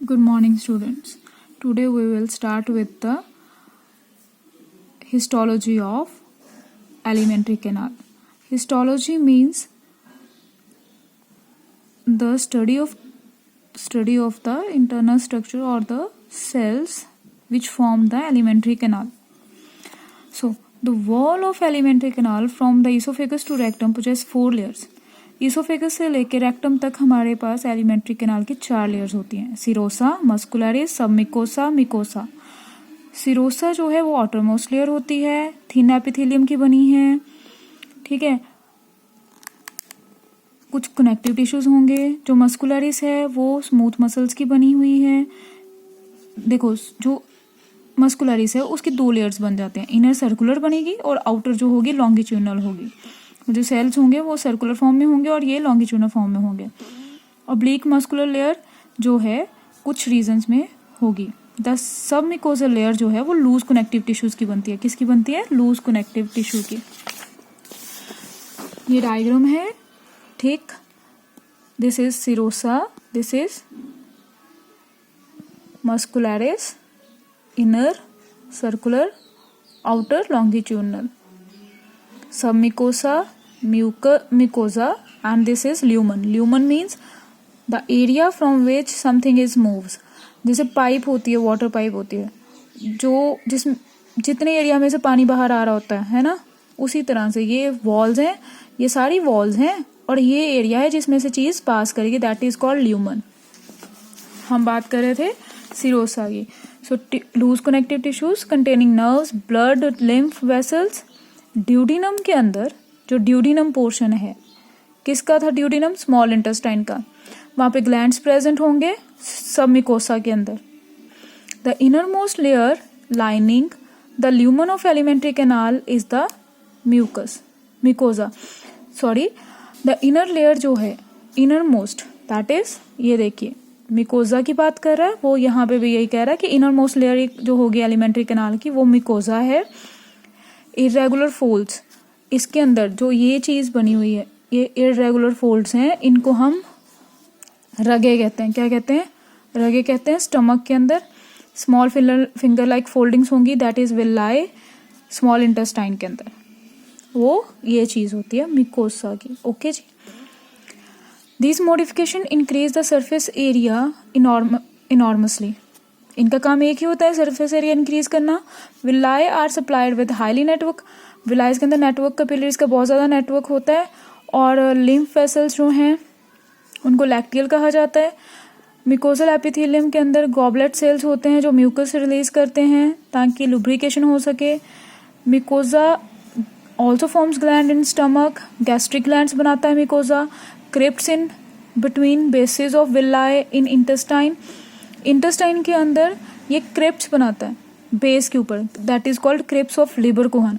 Good morning, students. Today we will start with the histology of alimentary canal. Histology means the study of the internal structure or the cells which form the alimentary canal. So the wall of alimentary canal from the esophagus to rectum possess 4 layers. Oesophagus से लेकर rectum तक हमारे पास alimentary canal की 4 layers होती हैं, serosa, muscularis, सबमिकोसा, mucosa. Serosa जो है वो आउटरमोस्ट लेयर होती है, थिन एपिथेलियम की बनी है. ठीक है, कुछ कनेक्टिव टिश्यूज होंगे. जो मस्कुलरिस है वो स्मूथ मसल्स की बनी हुई है. देखो, जो मस्कुलरिस है उसकी 2 लेयर्स बन जाते हैं, इनर सर्कुलर बनेगी और आउटर जो होगी लॉन्गिट्यूडनल होगी. जो सेल्स होंगे वो सर्कुलर फॉर्म में होंगे और ये लॉन्गिट्यूडनल फॉर्म में होंगे. ऑब्लिक मस्कुलर लेयर जो है कुछ रीजन्स में होगी. द सबमिकोजल लेयर जो है वो लूज कनेक्टिव टिश्यूज की बनती है. किसकी बनती है? लूज कनेक्टिव टिश्यू की. ये डायग्राम है. ठीक, this is serosa, this is muscularis, inner circular, outer longitudinal. Submucosa, mucosa, and this is lumen. Lumen means the area from which something is moves. जैसे पाइप होती है, वाटर पाइप होती है, जो जितने एरिया में से पानी बाहर आ रहा होता है ना, उसी तरह से ये वॉल्स हैं, ये सारी वॉल्स हैं और ये एरिया है जिसमें से चीज पास करेगी, दैट इज कॉल्ड ल्यूमन. हम बात कर रहे थे सिरोसा की. So loose connective tissues containing nerves, blood, lymph vessels. Duodenum के अंदर जो ड्यूडिनम पोर्शन है, किसका था ड्यूडिनम? स्मॉल इंटेस्टाइन का. वहां पे ग्लैंड्स प्रेजेंट होंगे सबमिकोसा के अंदर. The inner most layer lining the lumen of alimentary canal is the mucosa. The inner layer जो है, इनर मोस्ट, दैट इज, ये देखिए मिकोजा की बात कर रहा है, वो यहाँ पे भी यही कह रहा है कि इनर मोस्ट लेयर जो होगी एलिमेंट्री कैनाल की वो मिकोजा है. इरेगुलर फोल्ड्स, इसके अंदर जो ये चीज बनी हुई है, ये इरेगुलर फोल्ड्स हैं, इनको हम रगे कहते हैं. क्या कहते हैं? रगे कहते हैं. स्टमक के अंदर स्मॉल फिंगर लाइक फोल्डिंग्स होंगी, that is villi. Small intestine के अंदर वो ये चीज होती है मिकोसा की. ओके जी. This modification increase the surface area enormously. इनका काम एक ही होता है, सरफेस एरिया इंक्रीज करना. Villi are supplied with highly network. Villi के अंदर नेटवर्क, कैपिलरीज का बहुत ज्यादा नेटवर्क होता है. और लिम्फ वेसल्स जो हैं उनको लैक्टियल कहा जाता है. मिकोजल एपिथेलियम के अंदर गॉबलेट सेल्स होते हैं जो म्यूकस रिलीज करते हैं ताकि लुब्रिकेशन हो सके. Mucosa also forms gland in stomach. Gastric glands बनाता है mucosa. Crypts in between basis of villi in intestine. Intestine के अंदर ये क्रिप्ट्स बनाता है बेस के ऊपर, that is called crypts of Lieberkuhn.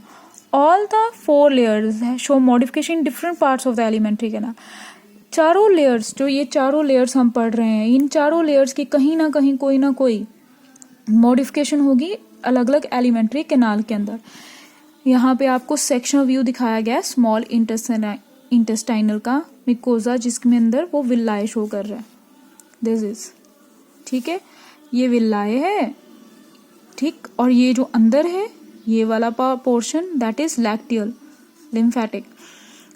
All the 4 layers show modification in different parts of the alimentary canal. चारों layers, जो ये चारों लेयर्स हम पढ़ रहे हैं, इन चारों लेयर्स की कहीं ना कहीं कोई ना कोई मॉडिफिकेशन होगी अलग अलग एलिमेंट्री कैनाल के अंदर. यहाँ पे आपको सेक्शन व्यू दिखाया गया है स्मॉल इंटेस्टाइनल का मिकोजा, जिसके अंदर वो विलाय शो कर रहा है. दिस इज, ठीक है, ये विलाय है. ठीक, और ये जो अंदर है ये वाला portion that is lacteal lymphatic.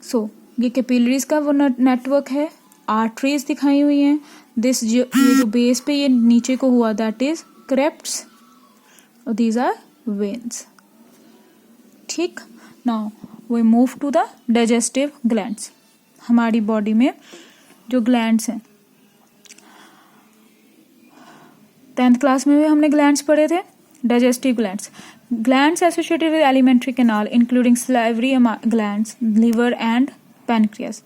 So ये कैपिलरीज का वो नेटवर्क है. आर्टरीज दिखाई हुई हैं. दिस ये जो बेस पे ये नीचे को हुआ दैट इज क्रेप्ट्स और दीज आर वेन्स. ठीक, now we move to the digestive glands. हमारी बॉडी में जो ग्लैंड्स हैं, 10th क्लास में भी हमने ग्लैंड्स पढ़े थे. Digestive glands. Glands associated with alimentary canal including salivary glands, liver and pancreas.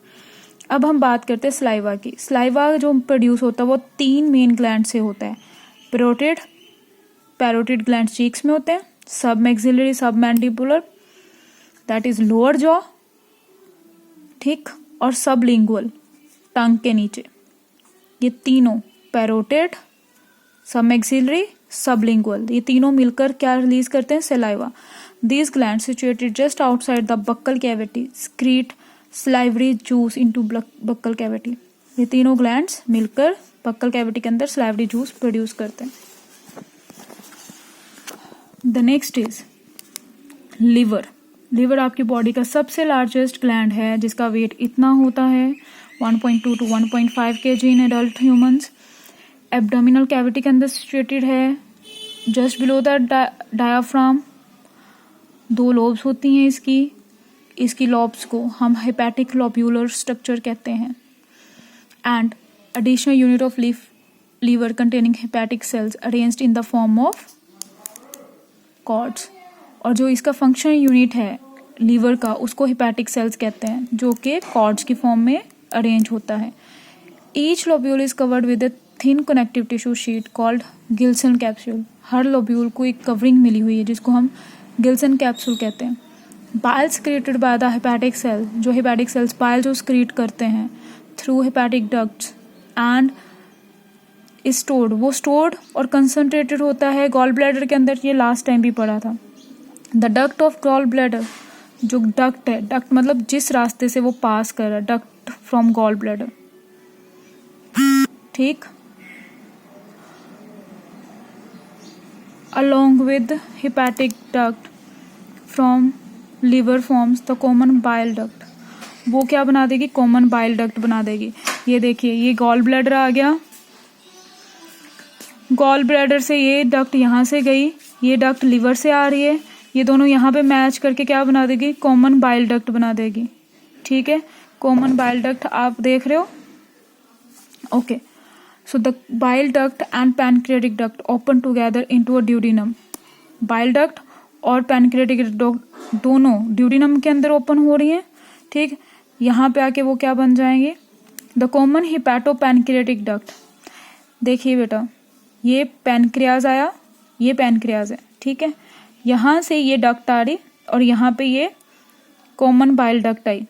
अब हम बात करते हैं सलाइवा की. सलाइवा जो प्रोड्यूस होता है वो 3 मेन ग्लैंड से होता है. पैरोटिड ग्लैंड चीक्स में होते हैं. सब मैक्सिलरी, सब mandibular, that is lower jaw. ठीक, और सबलिंगुअल, टंग के नीचे. ये तीनों, पैरोटिड, सब मैक्सिलरी, सबलिंगुअल, ये तीनों मिलकर क्या रिलीज करते हैं? Saliva. These gland situated just outside the buccal cavity स्क्रीट salivary juice into buccal cavity. ये तीनों ग्लैंड्स मिलकर बक्कल कैविटी के अंदर सलाइवरी जूस प्रोड्यूस करते हैं। The next is liver. Liver आपकी बॉडी का सबसे लार्जेस्ट ग्लैंड है जिसका वेट इतना होता है 1.2 to 1.5 kg in adult humans. Abdominal cavity के अंदर सिचुएटेड है, just below the diaphragm. 2 lobes होती हैं इसकी लॉब्स को हम हेपेटिक लोब्यूलर स्ट्रक्चर कहते हैं। And additional unit of liver containing hepatic cells arranged in the form of cords। और जो इसका फंक्शन यूनिट है लीवर का उसको हेपेटिक सेल्स कहते हैं जो कि कॉर्ड्स की फॉर्म में अरेंज होता है। Each lobule is covered with a thin connective tissue sheet called Gilson capsule. Her lobule को एक कवरिंग मिली हुई है जिसको हम गिल्सन कैप्सूल कहते हैं। Bile secreted by the hepatic cell, जो हेपेटिक सेल्स बाइल जो सिक्रीट करते हैं through hepatic ducts and stored, वो स्टोर्ड और कंसंट्रेटेड होता है गॉल ब्लैडर के अंदर। ये लास्ट टाइम भी पढ़ा था। The duct of gall bladder, जो डक्ट है, डक्ट मतलब जिस रास्ते से वो पास कर रहा है, डक्ट फ्रॉम गॉल ब्लैडर, ठीक। Along with hepatic duct from liver forms the common bile duct. वो क्या बना देगी? कॉमन बाइल डक्ट बना देगी। ये देखिए, ये गॉल ब्लैडर आ गया, गॉल ब्लैडर से ये डक्ट यहाँ से गई, ये डक्ट लिवर से आ रही है, ये दोनों यहाँ पे मैच करके क्या बना देगी? कॉमन बाइल डक्ट बना देगी, ठीक है। कॉमन बाइल डक्ट आप देख रहे हो, okay. So the bile duct and pancreatic duct open together into a duodenum. Bile duct और पैनक्रियाटिक डक्ट दोनों ड्यूडिनम के अंदर ओपन हो रही हैं, ठीक। यहाँ पे आके वो क्या बन जाएंगे? The common hepato pancreatic duct. देखिए बेटा, ये पैनक्रियाज आया, ये पैनक्रियाज है, ठीक है। यहाँ से ये डक्ट आ रही और यहाँ पे ये कॉमन बाइल डक्ट आई,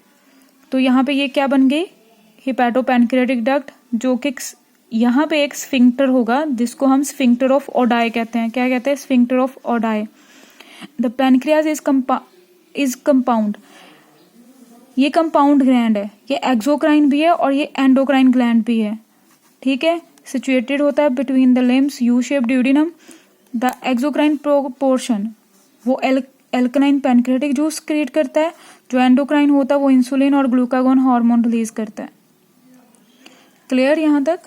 तो यहाँ पे ये क्या बन गई? हिपैटो पैनक्रियाटिक डक्ट, जो कि यहाँ पे एक स्फिंक्टर होगा जिसको हम स्फिंक्टर ऑफ ओडाई कहते हैं। क्या कहते हैं? Sphincter of Oddi. The pancreas is compound. ये कंपाउंड ग्लैंड है, ये एक्सोक्राइन भी है और ये एंडोक्राइन ग्लैंड भी है, ठीक है। सिचुएटेड होता है between the limbs U shape duodenum. The exocrine portion वो एल्कलाइन पैनक्रियाटिक जूस क्रिएट करता है, जो एंडोक्राइन होता है वो इंसुलिन और ग्लूकागोन हार्मोन रिलीज करता है। क्लियर यहाँ तक?